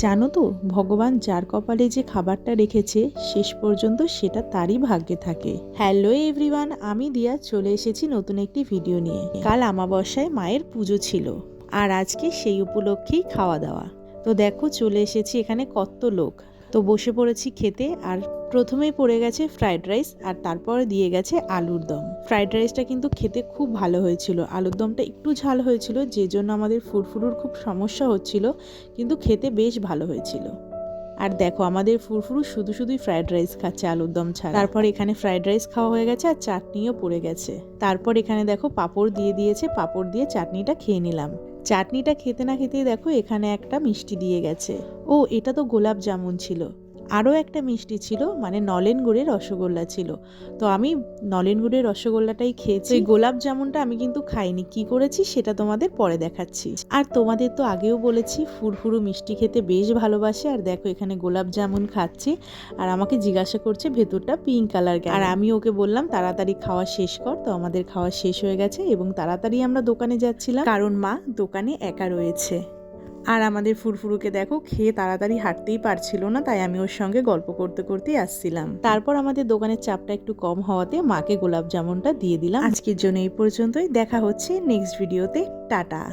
জানো তো, ভগবান যার কপালে যে খাবারটা রেখেছে শেষ পর্যন্ত সেটা তারই ভাগ্যে থাকে। হ্যালো এভরিওয়ান, আমি দিয়া চলে এসেছি নতুন একটি ভিডিও নিয়ে। কাল আমাবস্যায় মায়ের পুজো ছিল আর আজকে সেই উপলক্ষেই খাওয়া দাওয়া। তো দেখো চলে এসেছি এখানে কত লোক। তো বসে পড়েছি খেতে, আর প্রথমেই পড়ে গেছে ফ্রাইড রাইস আর তারপরে দিয়ে গেছে আলুর দম। ফ্রাইড রাইসটা কিন্তু খেতে খুব ভালো হয়েছিল, আলুর দমটা একটু ঝাল হয়েছিল যে জন্য আমাদের ফুরফুরুর খুব সমস্যা হচ্ছিল, কিন্তু খেতে বেশ ভালো হয়েছিল। আর দেখো আমাদের ফুরফুরু শুধু শুধুই ফ্রাইড রাইস খাচ্ছে আলুর দম ছাড়া। তারপর এখানে ফ্রাইড রাইস খাওয়া হয়ে গেছে আর চাটনিও পড়ে গেছে। তারপর এখানে দেখো পাঁপড় দিয়ে দিয়েছে, পাঁপড় দিয়ে চাটনিটা খেয়ে নিলাম। চাটনিটা খেতে না খেতেই দেখো এখানে একটা মিষ্টি দিয়ে গেছে। ও, এটা তো গোলাপ জামুন ছিল। আরও একটা মিষ্টি ছিল, মানে নলেন গুড়ের রসগোল্লা ছিল। তো আমি নলেন গুড়ের রসগোল্লাটাই খেয়েছি, এই গোলাপ জামুনটা আমি কিন্তু খাইনি। কি করেছি সেটা তোমাদের পরে দেখাচ্ছি। আর তোমাদের তো আগেও বলেছি ফুরফুরু মিষ্টি খেতে বেশ ভালোবাসে, আর দেখো এখানে গোলাপ জামুন খাচ্ছে আর আমাকে জিজ্ঞাসা করছে ভেতরটা পিঙ্ক কালার কেন। আর আমি ওকে বললাম তাড়াতাড়ি খাওয়া শেষ কর। তো আমাদের খাওয়া শেষ হয়ে গেছে এবং তাড়াতাড়ি আমরা দোকানে যাচ্ছিলাম, কারণ মা দোকানে একা রয়েছে। আর আমাদের ফুরফুরুকে দেখো খেয়ে তাড়াতাড়ি হাঁটতেই পারছিল না, তাই আমি ওর সঙ্গে গল্প করতে করতেই আসছিলাম। তারপর আমাদের দোকানের চাপটা একটু কম হওয়াতে মাকে গোলাপ জামুনটা দিয়ে দিলাম। আজকের জন্য এই পর্যন্তই, দেখা হচ্ছে নেক্সট ভিডিওতে। টাটা।